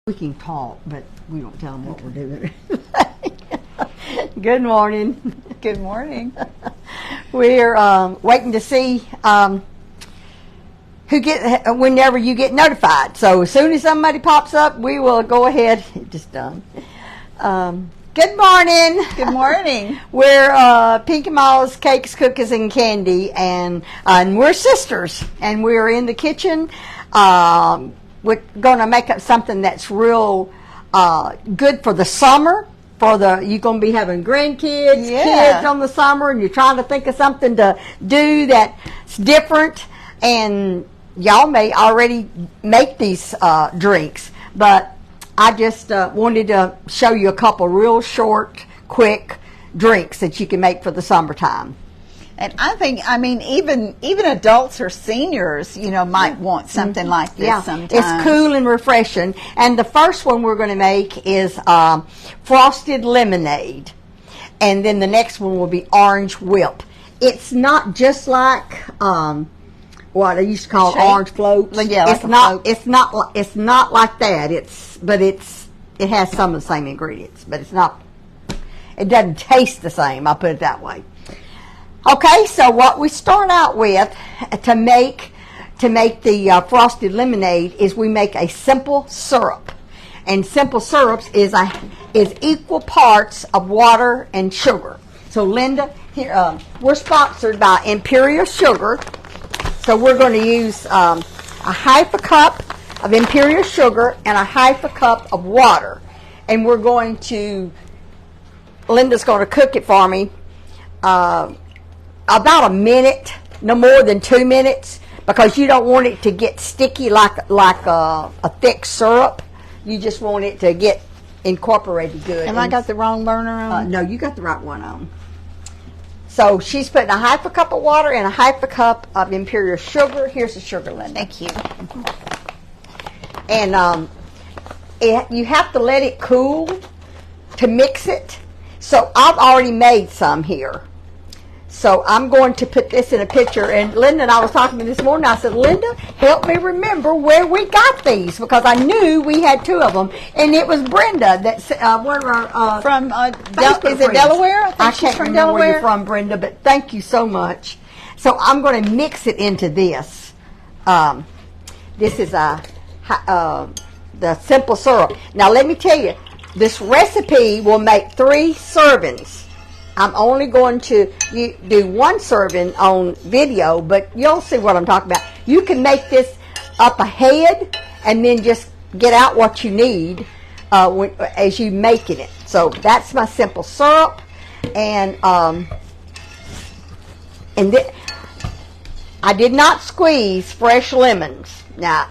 We can talk, but we don't tell them what we're doing. Good morning. Good morning. We're waiting to see whenever you get notified. So as soon as somebody pops up, we will go ahead. Just done. Good morning. Good morning. We're Pinky Ma's Cakes, Cookies, and Candy, and we're sisters, and we're in the kitchen. We're going to make up something that's real good for the summer. You're going to be having grandkids, kids on the summer, and you're trying to think of something to do that's different. And y'all may already make these drinks, but I just wanted to show you a couple real short, quick drinks that you can make for the summertime. And I think, even adults or seniors, might want something like this sometimes. It's cool and refreshing. And the first one we're going to make is frosted lemonade. And then the next one will be orange whip. It's not just like what I used to call orange floats. Yeah, it's not like that. It has some of the same ingredients, but it doesn't taste the same. I'll put it that way. Okay, so what we start out with to make the frosted lemonade is we make a simple syrup, and simple syrups is equal parts of water and sugar. So Linda, here we're sponsored by Imperial Sugar, so we're going to use a half a cup of Imperial Sugar and a half a cup of water, and Linda's going to cook it for me. About a minute, no more than 2 minutes, because you don't want it to get sticky like a thick syrup. You just want it to get incorporated good. Have I got the wrong burner on? No, you got the right one on. So she's putting a half a cup of water and a half a cup of Imperial Sugar. Here's the sugar, Linda. Thank you. And you have to let it cool to mix it. So I've already made some here. So I'm going to put this in a picture. And Linda and I was talking this morning. I said, Linda, help me remember where we got these, because I knew we had two of them. And it was Brenda that's one of our from is it Delaware? I can't remember where you're from, Brenda, but thank you so much. So I'm going to mix it into this. This is the simple syrup. Now let me tell you, this recipe will make 3 servings. I'm only going to do 1 serving on video, but you'll see what I'm talking about. You can make this up ahead and then just get out what you need as you making it. So that's my simple syrup, and I did not squeeze fresh lemons. Now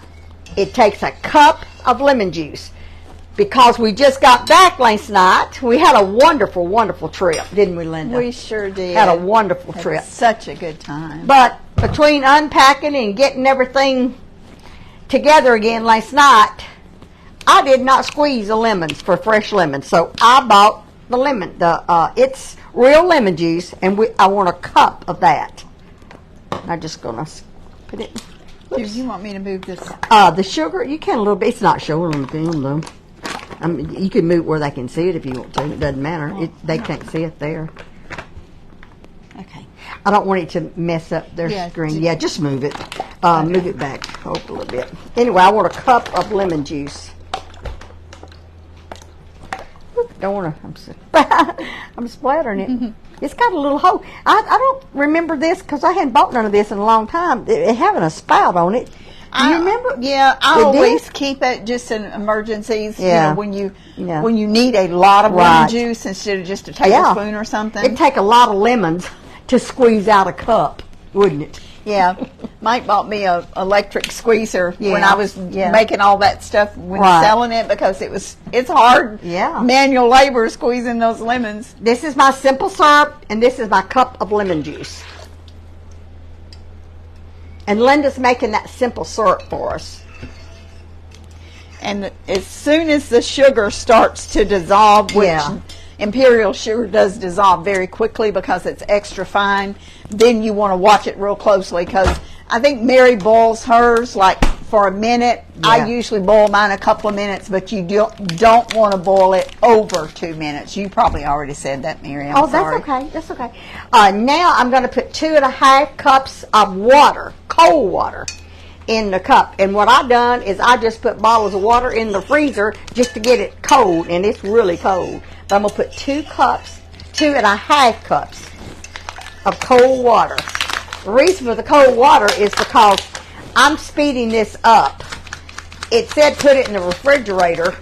it takes a cup of lemon juice. Because we just got back last night, we had a wonderful, wonderful trip, didn't we, Linda? We sure did. Had a wonderful trip. Such a good time. But between unpacking and getting everything together again last night, I did not squeeze the lemons for fresh lemons. So I bought the lemon. It's real lemon juice, and I want a cup of that. I'm just going to put it. Do you want me to move this? The sugar, you can a little bit. It's not showing on the film, though. You can move where they can see it if you want to. It doesn't matter. They can't see it there. Okay. I don't want it to mess up their screen. Yeah, just move it. Okay. Move it back a little bit. Anyway, I want a cup of lemon juice. Don't want to. I'm splattering it. Mm-hmm. It's got a little hole. I don't remember this because I hadn't bought none of this in a long time. It having a spout on it. Do you remember? Yeah, I always keep it just in emergencies. Yeah. When you need a lot of lemon juice instead of just a tablespoon or something. It'd take a lot of lemons to squeeze out a cup, wouldn't it? Yeah. Mike bought me a electric squeezer when I was making all that stuff when selling it, because it's hard manual labor squeezing those lemons. This is my simple syrup, and this is my cup of lemon juice. And Linda's making that simple syrup for us. And as soon as the sugar starts to dissolve, which Imperial Sugar does dissolve very quickly because it's extra fine, then you want to watch it real closely, because I think Mary boils hers like for a minute. Yeah. I usually boil mine a couple of minutes, but you don't want to boil it over 2 minutes. You probably already said that, Mary. I'm sorry. That's okay. That's okay. Now I'm going to put 2.5 cups of water, cold water, in the cup. And what I done is I just put bottles of water in the freezer just to get it cold, and it's really cold. But I'm going to put 2.5 cups of cold water. The reason for the cold water is because I'm speeding this up. It said put it in the refrigerator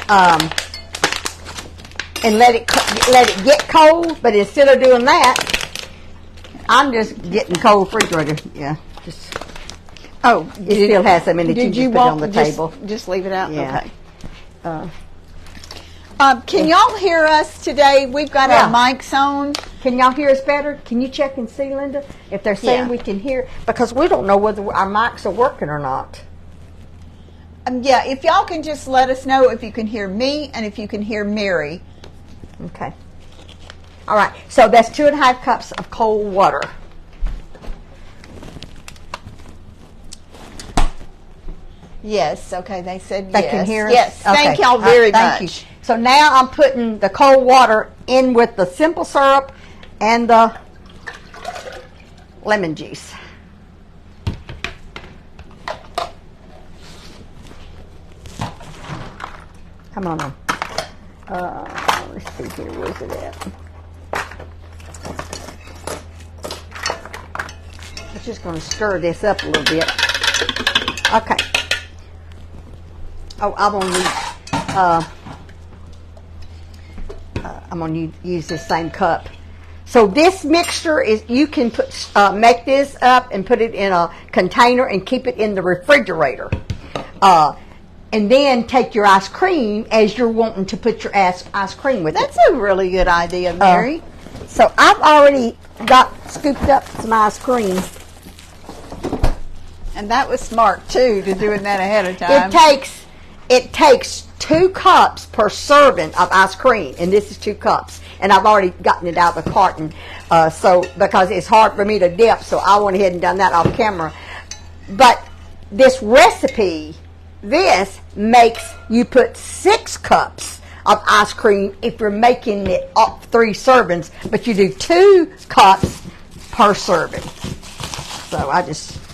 and let it get cold, but instead of doing that, I'm just getting cold refrigerator. Yeah, just it still has some in it. You just put it on the table. Just leave it out. Yeah. Okay. Can y'all hear us today? We've got our mics on. Can y'all hear us better? Can you check and see, Linda, if they're saying we can hear? Because we don't know whether our mics are working or not. Yeah, if y'all can just let us know if you can hear me and if you can hear Mary. Okay. All right. So that's 2.5 cups of cold water. Yes. Okay. They said they yes. Can hear us? Yes. Okay. Thank y'all very much. Thank you. So now I'm putting the cold water in with the simple syrup and the lemon juice. Come on now. Let's see here. Where's it at? I'm just going to stir this up a little bit. Okay. Oh, I'm going to use this same cup. So this mixture is, you can put, make this up and put it in a container and keep it in the refrigerator. And then take your ice cream as you're wanting to put your ice cream with That's a really good idea, Mary. So I've already scooped up some ice cream. And that was smart, too, to doing that ahead of time. It takes 2 cups per serving of ice cream, and this is 2 cups. And I've already gotten it out of the carton, because it's hard for me to dip, so I went ahead and done that off camera. But this recipe, this makes you put 6 cups of ice cream if you're making it up 3 servings, but you do 2 cups per serving. So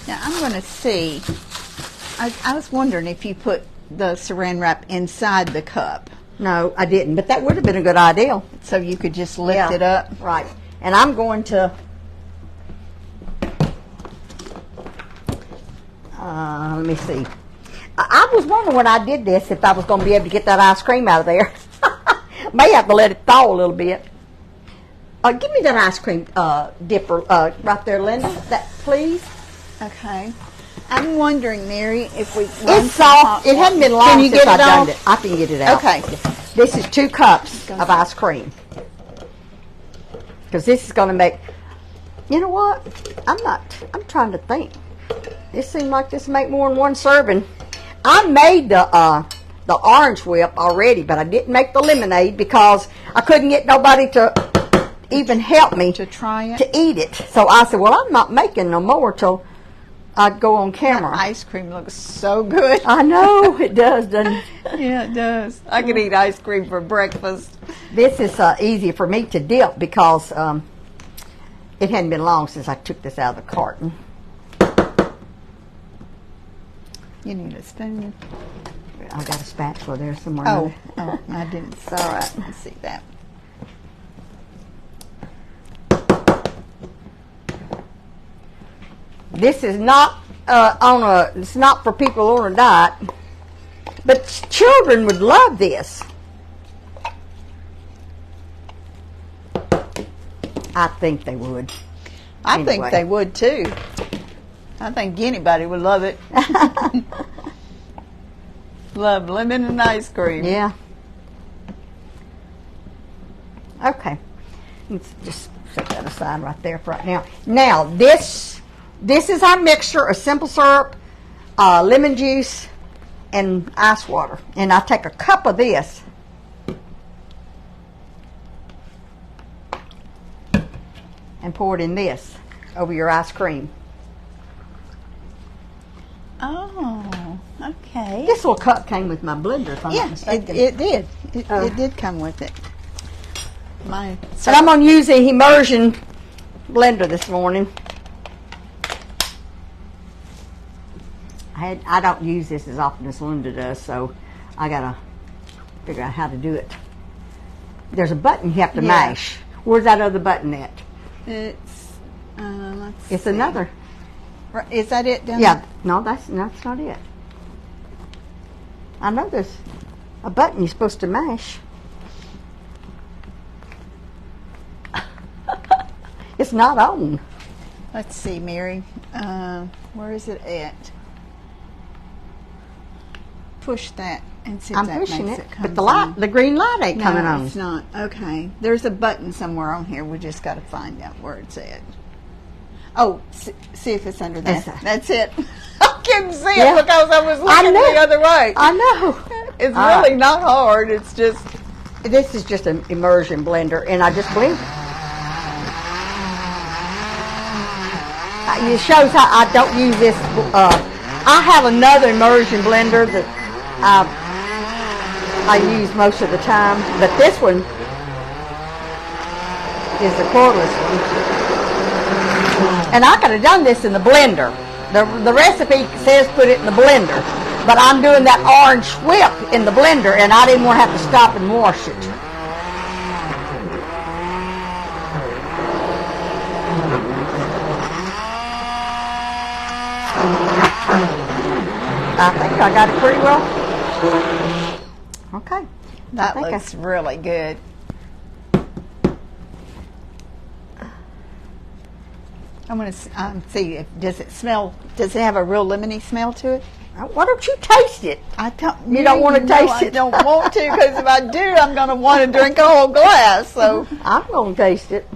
Now I'm going to see. I was wondering if you put the saran wrap inside the cup. No, I didn't, but that would have been a good idea. So you could just lift it up. Right. And I'm going to let me see. I was wondering when I did this if I was going to be able to get that ice cream out of there. May have to let it thaw a little bit. Give me that ice cream dipper right there, Linda. That, please. Okay. I'm wondering, Mary, if we... It's soft. It hadn't been long since I've done it. I can get it out. Okay. This is 2 cups of ice cream. Because this is going to make... You know what? I'm trying to think. It seemed like this make more than 1 serving. I made the orange whip already, but I didn't make the lemonade because I couldn't get nobody to even help me to try it, to eat it. So I said, well, I'm not making no more till I'd go on camera. That ice cream looks so good. I know it does, doesn't it? Yeah, it does. I could eat ice cream for breakfast. This is easy for me to dip because it hadn't been long since I took this out of the carton. You need a spoon. I got a spatula there somewhere. Oh, I didn't. All right. Let's see that. This is not it's not for people on a diet, but children would love this. I think they would. I think they would too. I think anybody would love it. Love lemon and ice cream. Yeah. Okay. Let's just set that aside right there for right now. Now, this is our mixture of simple syrup, lemon juice, and ice water. And I take a cup of this and pour it in this over your ice cream. Okay. This little cup came with my blender, if I'm not mistaken. It did. It did come with it. And I'm going to use the immersion blender this morning. I don't use this as often as Linda does, so I got to figure out how to do it. There's a button you have to mash. Where's that other button at? It's, it's see. Another. Is that it down there? No, that's not it. I know there's a button you're supposed to mash. It's not on. Let's see, Mary. Where is it at? Push that and see if I'm that pushing makes it, come but the green light ain't coming on. No, it's not. Okay. There's a button somewhere on here. We just got to find out where it's at. Oh, see if it's under there. That's it. I couldn't see it because I was looking the other way. I know. It's really not hard. It's just... This is just an immersion blender, and I just blend. It shows how I don't use this. I have another immersion blender that I use most of the time, but this one is the cordless one. And I could have done this in the blender. The recipe says put it in the blender, but I'm doing that orange whip in the blender, and I didn't want to have to stop and wash it. I think I got it pretty well. Okay. That looks really good. I'm going to see does it smell, does it have a real lemony smell to it? Why don't you taste it? You don't want to taste it? I don't want to, because if I do, I'm going to want to drink a whole glass. So I'm going to taste it.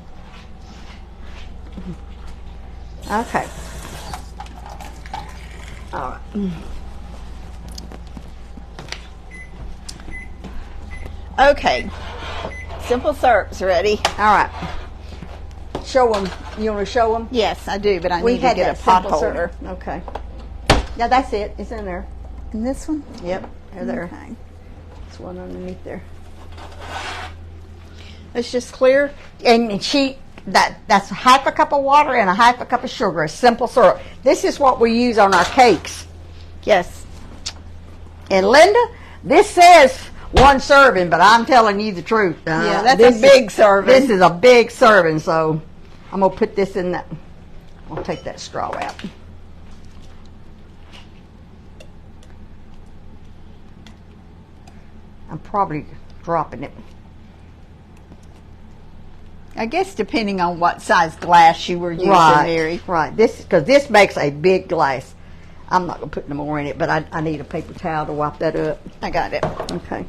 Okay. All right. Okay. Simple syrup's ready. All right. Show them. You want to show them? Yes, I do, but I need to get a pot holder. Okay. Yeah, that's it. It's in there. In this one? Yep. They're there. Okay. There's one underneath there. It's just clear. And that's half a cup of water and a half a cup of sugar. A simple syrup. This is what we use on our cakes. Yes. And Linda, this says one serving, but I'm telling you the truth. Yeah, that's a big serving. This is a big serving, so I'm going to put this in that. I'll take that straw out. I'm probably dropping it. I guess depending on what size glass you were using, Mary. Right, because this makes a big glass. I'm not going to put no more in it, but I need a paper towel to wipe that up. I got it. Okay.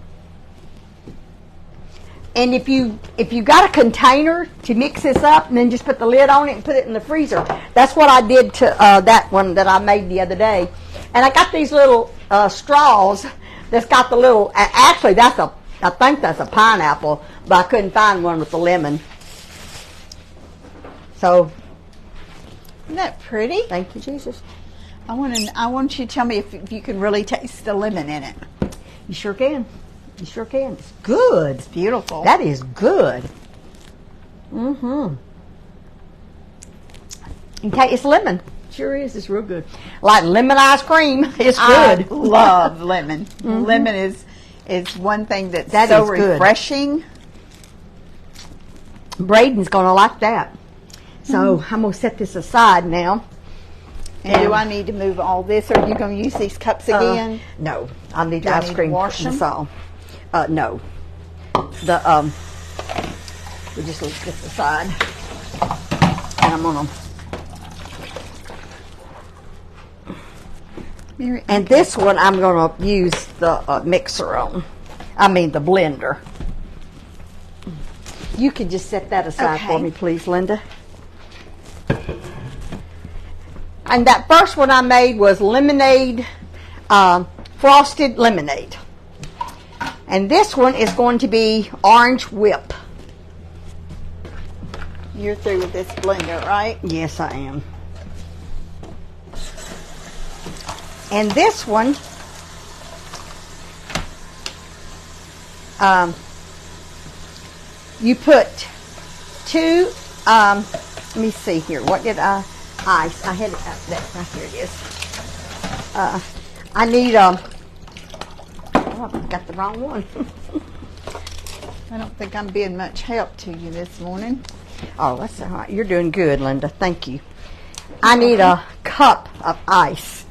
And if you got a container to mix this up, and then just put the lid on it and put it in the freezer. That's what I did to that one that I made the other day. And I got these little straws that's got the little. Actually, I think that's a pineapple, but I couldn't find one with the lemon. So, isn't that pretty? Thank you, Jesus. I want you to tell me if you can really taste the lemon in it. You sure can. You sure can. It's good. It's beautiful. That is good. Mm-hmm. Okay, it's lemon. Sure is. It's real good. Like lemon ice cream. It's good. I love lemon. Mm-hmm. Lemon is one thing that's so refreshing. Braden's going to like that. So I'm going to set this aside now. And do I need to move all this, or are you going to use these cups again? No. I'll need the ice cream. Wash them? No. We just leave this aside. And I'm going to... And this one I'm going to use the mixer on. I mean the blender. You can just set that aside for me, please, Linda. And that first one I made was lemonade, frosted lemonade. And this one is going to be orange whip. You're through with this blender, right? Yes, I am. And this one You put 2, let me see here. What did ice? I had it up there. Right here it is. I need, oh, I got the wrong one. I don't think I'm being much help to you this morning. Oh, that's all right. You're doing good, Linda. Thank you. I need a cup of ice.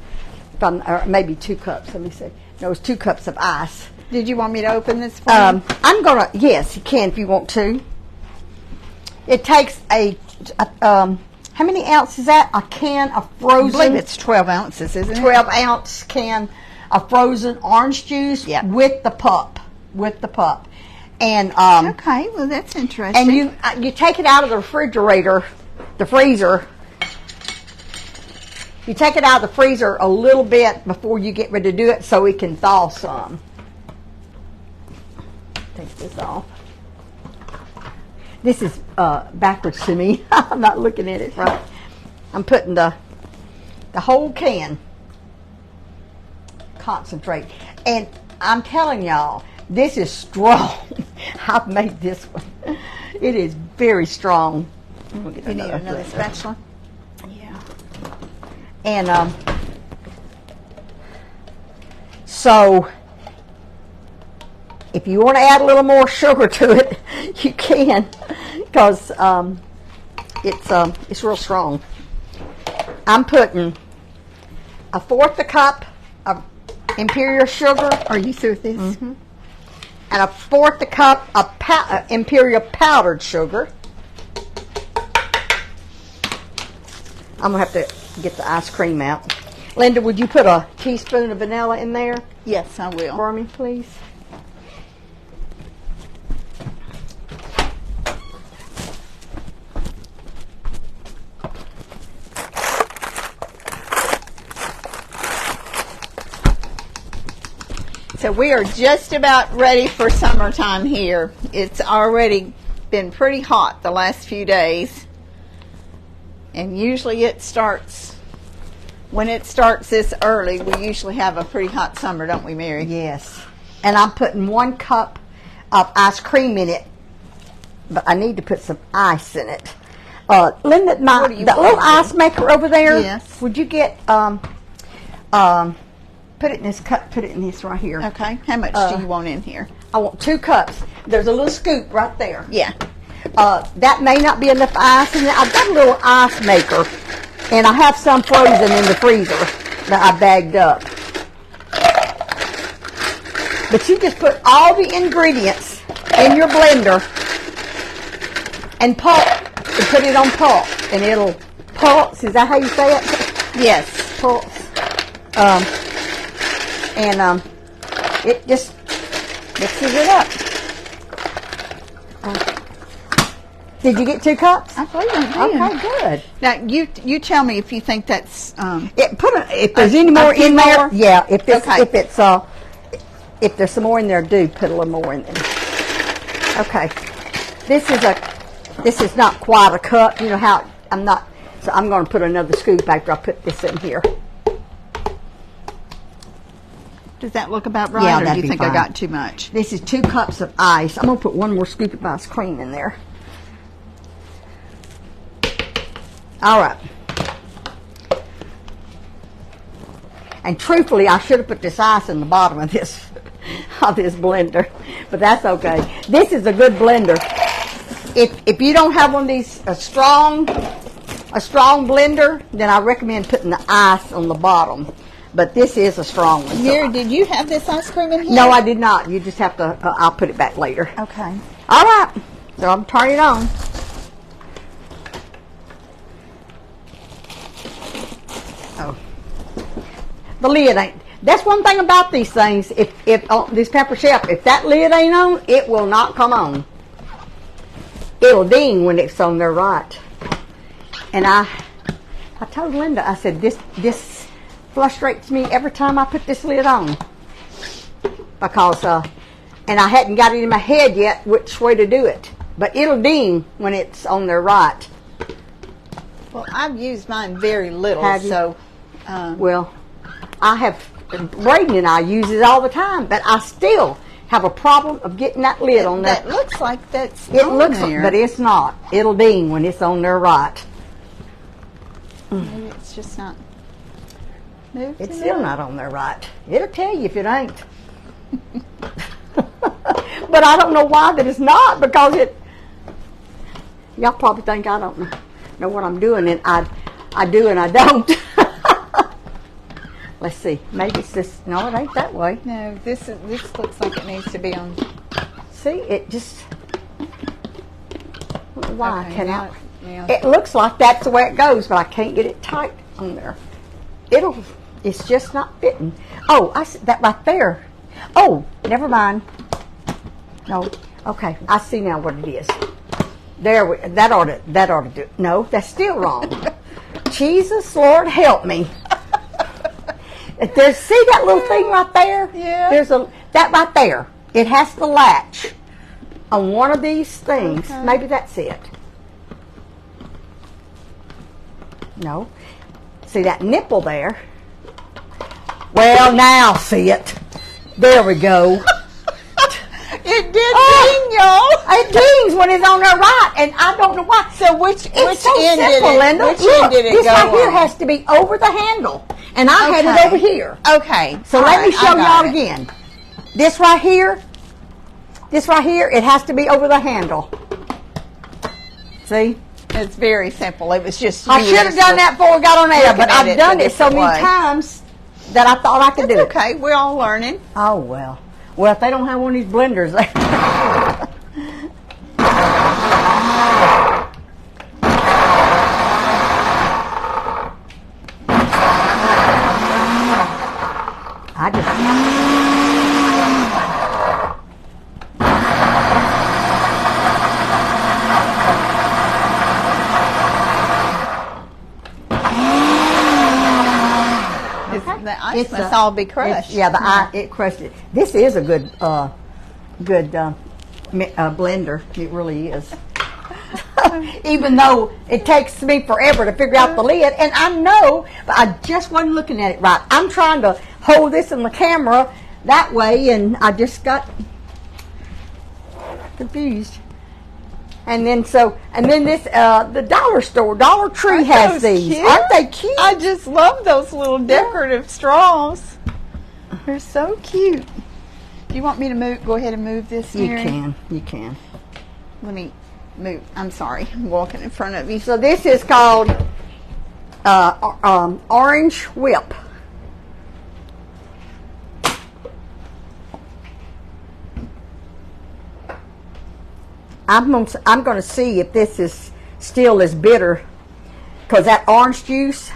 Or maybe 2 cups. Let me see. No, it's 2 cups of ice. Did you want me to open this for you? I'm gonna. Yes, you can if you want to. It takes how many ounces is that? A can of frozen. I believe it's 12 ounces, isn't it? 12-ounce can of frozen orange juice. Yep. With the pup. And okay, well that's interesting. and you take it out of the refrigerator, the freezer. You take it out of the freezer a little bit before you get ready to do it, so it can thaw some. Take this off. This is backwards to me. I'm not looking at it right. I'm putting the whole can concentrate, and I'm telling y'all, this is strong. I've made this one. It is very strong. I'm gonna get you need another spatula? Yeah. And so if you want to add a little more sugar to it, you can, because it's real strong. I'm putting 1/4 cup of Imperial sugar. Are you through with this? Mm-hmm. And 1/4 cup of Imperial powdered sugar. I'm going to have to get the ice cream out. Linda, would you put a teaspoon of vanilla in there Yes, I will. for me, please? So we are just about ready for summertime here. It's already been pretty hot the last few days. And usually it starts, when it starts this early, we usually have a pretty hot summer, don't we, Mary? Yes. And I'm putting 1 cup of ice cream in it, but I need to put some ice in it. Linda, the little ice maker over there. Yes. Would you get put it in this cup? Put it in this right here. Okay. How much do you want in here? I want 2 cups. There's a little scoop right there. Yeah. That may not be enough ice in there. I've got a little ice maker, and I have some frozen in the freezer that I bagged up. But you just put all the ingredients in your blender and pulp, and put it on pulp, and it'll pulse. Is that how you say it? Yes. Pulse. It just mixes it up. Did you get 2 cups? I believe I did. Okay, good. Now you tell me if you think that's If there's any more in there, yeah. If there's some more in there, do put a little more in there. Okay. This is not quite a cup. You know how I'm not. So I'm going to put another scoop after I put this in here. Does that look about right, Yeah, or do that'd you be think fine. I got too much? This is 2 cups of ice. I'm going to put 1 more scoop of ice cream in there. All right. And truthfully, I should have put this ice in the bottom of this blender, but that's okay. This is a good blender. If you don't have one of these a strong blender, then I recommend putting the ice on the bottom. But this is a strong one. Mary, did you have this ice cream in here? No, I did not. You just have to. I'll put it back later. Okay. All right. So I'm turning it on. Oh, the lid ain't. That's one thing about these things. If this pepper chef, if that lid ain't on, it will not come on. It'll ding when it's on there right. And I told Linda, I said this frustrates me every time I put this lid on, because and I hadn't got it in my head yet which way to do it, but it'll ding when it's on there right. Well, I've used mine very little, Have you? so Well, I have. Braden and I use it all the time, but I still have a problem of getting that lid on there. That looks like that's It on looks, there. but it's not. It'll ding when it's on there right. Maybe it's just not moved. It's still not on there right. It'll tell you if it ain't. But I don't know why that it's not, because y'all probably think I don't know what I'm doing, and I do and I don't. Let's see. Maybe it's this. No, it ain't that way. No, this looks like it needs to be on. See, it just. I don't know why I Okay, cannot. now- It looks like that's the way it goes, but I can't get it tight on there. It's just not fitting. Oh, I see that right there. Oh, never mind. No, okay, I see now what it is. That ought to do. No, that's still wrong. Jesus, Lord, help me. See that little thing right there? Yeah. That right there. It has to latch on one of these things. Okay. Maybe that's it. No. See that nipple there? Well, now see it. There we go. It did ding, y'all. It dings when it's on there right, and I don't know why. So which so end simple, did it? Linda. Which Look, end did it this go right here on? has to be over the handle, and I had it over here. Okay. So all let right, me show I got y'all it. again. This right here, it has to be over the handle. See? It's very simple. It was just. I should have done that before we got on air, looking but at I've it done the it so many different way. times that I thought I could do It's it. okay. We're all learning. Oh, well. Well, if they don't have one of these blenders there. I just. The ice It's must a- all be crushed. It crushed it. This is a good blender. It really is. Even though it takes me forever to figure out the lid, and I know, but I just wasn't looking at it right. I'm trying to hold this in the camera that way, and I just got confused. And then this the dollar store, Dollar Tree Aren't has those these. cute? Aren't they cute? I just love those little decorative straws. They're so cute. Do you want me to go ahead and move this You here? You can. Let me move. I'm sorry. I'm walking in front of you. So this is called Orange Whip. I'm going to see if this is still as bitter, because that orange juice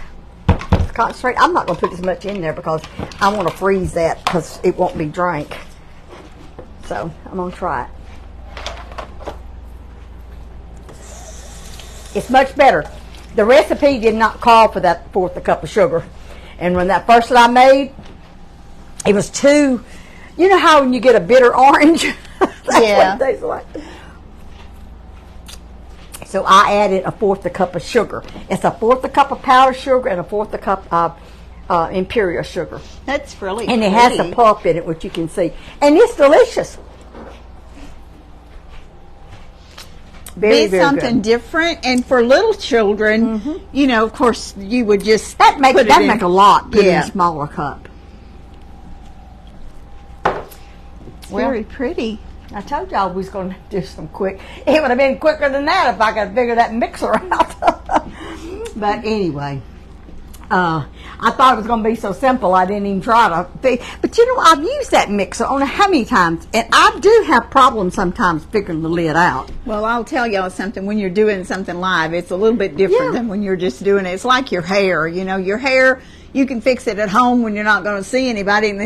concentrate. I'm not going to put as much in there because I want to freeze that because it won't be drank. So I'm going to try it. It's much better. The recipe did not call for that fourth a cup of sugar, and when that first that I made, it was too. You know how when you get a bitter orange, that's Yeah. what it tastes like. So I added a fourth a cup of sugar. It's a fourth a cup of powdered sugar and a fourth a cup of imperial sugar. That's really And it has a pulp in it, which you can see. And it's delicious. Very, Be very something good. different, and for little children, you know, of course, you would just That make put it in. a lot. Put in Yeah. a smaller cup. It's very pretty. I told y'all we was going to do some quick. It would have been quicker than that if I could figure that mixer out. But anyway, I thought it was going to be so simple I didn't even try to. But you know, I've used that mixer on how many times, and I do have problems sometimes figuring the lid out. Well, I'll tell y'all something. When you're doing something live, it's a little bit different Yeah. than when you're just doing it. It's like your hair. You know, your hair, you can fix it at home when you're not going to see anybody, and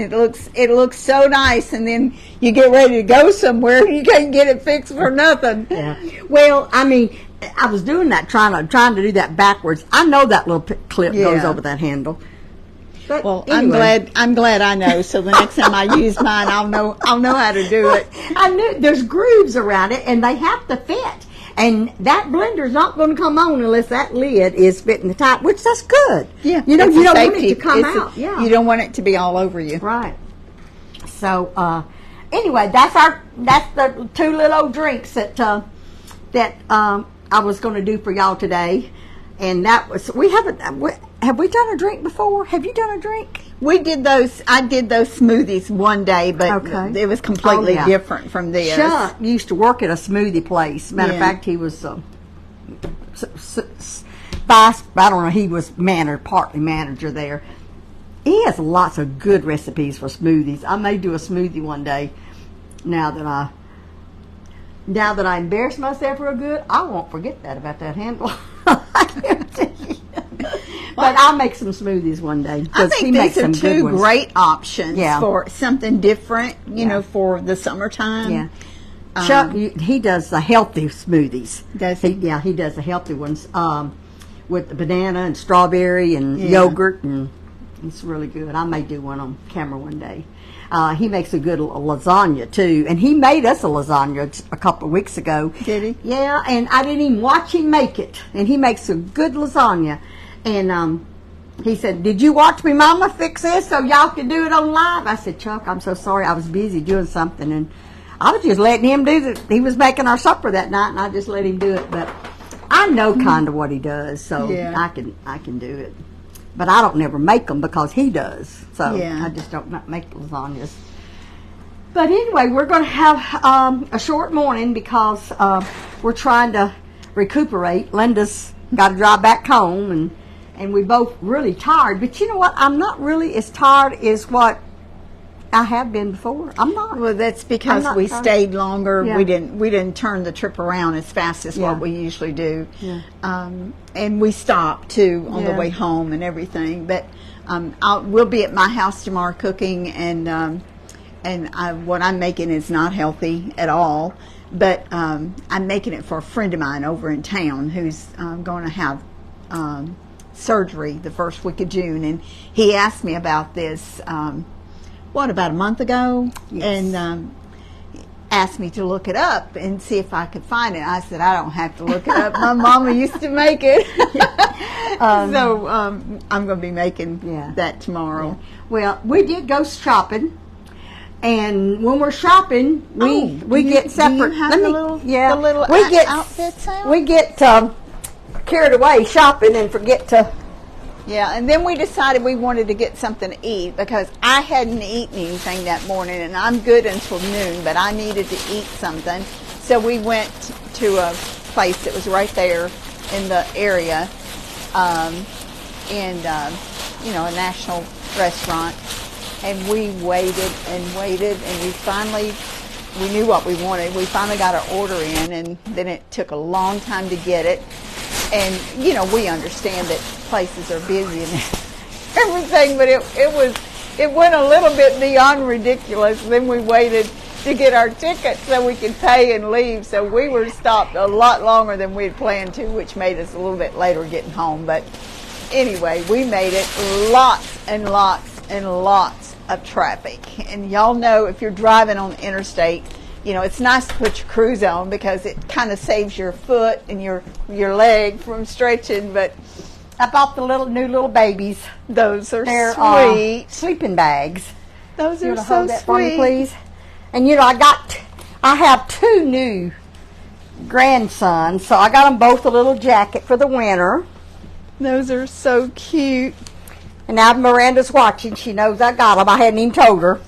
it looks so nice. And then you get ready to go somewhere, you can't get it fixed for nothing. Yeah. Well, I mean, I was doing that, trying to do that backwards. I know that little clip goes Yeah. over that handle. But Well, anyway. I'm glad I know. So the next time I use mine, I'll know how to do it. I knew there's grooves around it, and they have to fit. And that blender's not going to come on unless that lid is fitting the top, which that's good. Yeah, you know, it's you a don't want safety. it to come It's a- out. Yeah, You don't want it to be all over you. right. So, anyway, that's the two little old drinks that I was going to do for y'all today, and that was have we done a drink before? Have you done a drink? We did those. I did those smoothies one day, but it was completely different from this. Chuck used to work at a smoothie place. Matter of fact, he was vice. I don't know. He was partly manager there. He has lots of good recipes for smoothies. I may do a smoothie one day. Now that I embarrass myself real good, I won't forget that about that handle. But I'll make some smoothies one day. I think these are two great options for something different, you know, for the summertime. Yeah. Chuck, he does the healthy smoothies. Does he? Yeah, he does the healthy ones with the banana and strawberry and yogurt, and it's really good. I may do one on camera one day. He makes a good lasagna, too. And he made us a lasagna a couple of weeks ago. Did he? Yeah, and I didn't even watch him make it. And he makes a good lasagna. And he said, "Did you watch me, Mama, fix this so y'all can do it on live?" I said, "Chuck, I'm so sorry. I was busy doing something." And I was just letting him do it. He was making our supper that night, and I just let him do it. But I know kind of what he does, so I can do it. But I don't never make them because he does. So I just don't make lasagnas. But anyway, we're going to have a short morning because we're trying to recuperate. Linda's got to drive back home, and we both really tired. But you know what? I'm not really as tired as what I have been before. I'm not. Well, that's because we stayed longer. Yeah. We didn't turn the trip around as fast as what we usually do. Yeah. And we stopped too on the way home and everything. But we'll be at my house tomorrow cooking, and what I'm making is not healthy at all. But I'm making it for a friend of mine over in town who's going to have surgery the first week of June, and he asked me about this. About a month ago? Yes. And asked me to look it up and see if I could find it. I said, I don't have to look it up. My mama used to make it. So I'm going to be making that tomorrow. Yeah. Well, we did go shopping. And when we're shopping, we get separate. The little outfits out? We get carried away shopping and forget to. Yeah, and then we decided we wanted to get something to eat because I hadn't eaten anything that morning, and I'm good until noon, but I needed to eat something. So we went to a place that was right there in the area, a national restaurant, and we waited, and we knew what we wanted. We finally got our order in, and then it took a long time to get it. And, we understand that places are busy and everything, but it went a little bit beyond ridiculous. Then we waited to get our ticket so we could pay and leave. So we were stopped a lot longer than we had planned to, which made us a little bit later getting home. But anyway, we made it. Lots and lots and lots of traffic. And y'all know if you're driving on the interstate, it's nice to put your cruise on because it kind of saves your foot and your leg from stretching. But I bought the new little babies. Those are They're, sweet. Sleeping bags. Those are so hold that sweet. For me, please. And I have two new grandsons, so I got them both a little jacket for the winter. Those are so cute. And now Miranda's watching. She knows I got them. I hadn't even told her.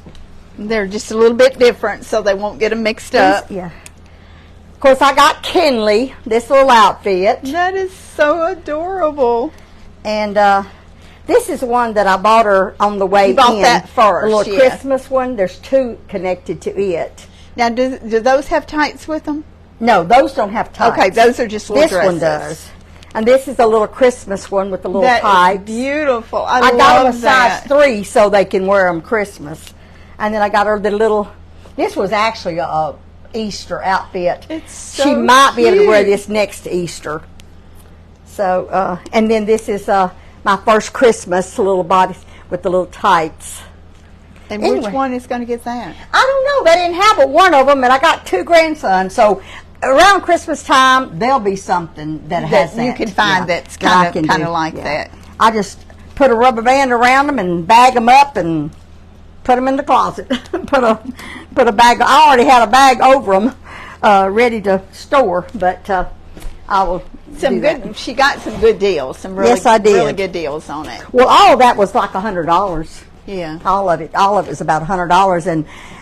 They're just a little bit different, so they won't get them mixed up. Yeah. Of course, I got Kinley this little outfit. That is so adorable. And this is one that I bought her on the way in. You bought that first, a little Christmas one. There's two connected to it. Now, do those have tights with them? No, those don't have tights. Okay, those are just little dresses. This one does. And this is a little Christmas one with the little tights. That is beautiful. I got love them a size 3 so they can wear them Christmas. And then I got her the little, this was actually a Easter outfit. It's so She might be able to wear cute. this next Easter. So, and then this is my first Christmas little body with the little tights. And which one is going to get that? I don't know. They didn't have but one of them, and I got 2 grandsons. So around Christmas time, there'll be something that has that. You can find that's kind of like that. I just put a rubber band around them and bag them up and put them in the closet. put a bag. I already had a bag over them, ready to store. But I will. Some do good. that. She got some good deals. Some really, Yes, I did. really good deals on it. Well, all of that was like $100. Yeah. All of it was about $100,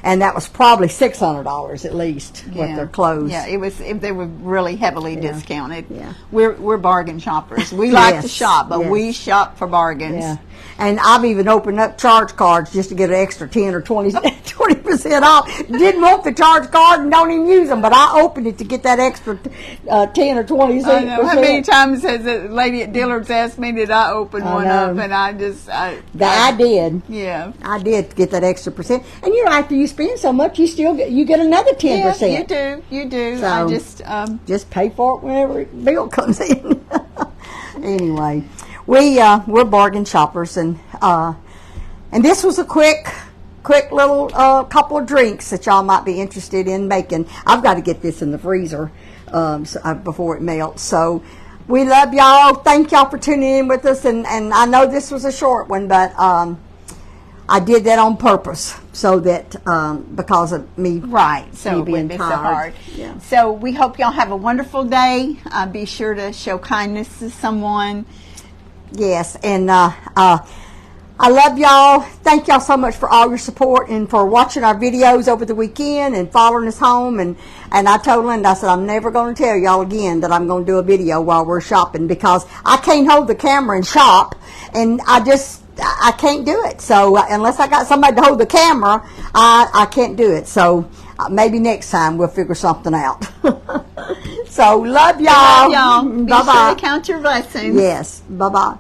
and that was probably $600 at least with their clothes. Yeah, it was. They were really heavily discounted. Yeah. We're bargain shoppers. We like to Yes, shop, but yes. we shop for bargains. Yeah. And I've even opened up charge cards just to get an extra 10 or 20% off. Didn't want the charge card and don't even use them, but I opened it to get that extra 10 or 20%. I know. How many times has a lady at Dillard's asked me, did I open one know. up? And I did. Yeah. Yeah. I did get that extra percent. And after you spend so much, you get another 10%. Yeah, you do. So, I just pay for it whenever the bill comes in. Anyway, we're bargain shoppers, and this was a quick little couple of drinks that y'all might be interested in making. I've got to get this in the freezer before it melts. So we love y'all. Thank y'all for tuning in with us, and I know this was a short one, but I did that on purpose so that because of me. Right, so me it being wouldn't be so tired. hard. Yeah. So we hope y'all have a wonderful day. Be sure to show kindness to someone. Yes, and I love y'all. Thank y'all so much for all your support and for watching our videos over the weekend and following us home. And I told Linda, I said, I'm never going to tell y'all again that I'm going to do a video while we're shopping, because I can't hold the camera and shop, and I can't do it. So unless I got somebody to hold the camera, I can't do it. So maybe next time we'll figure something out. So love y'all. Love y'all. Be Bye-bye. sure to count your blessings. Yes. Bye-bye.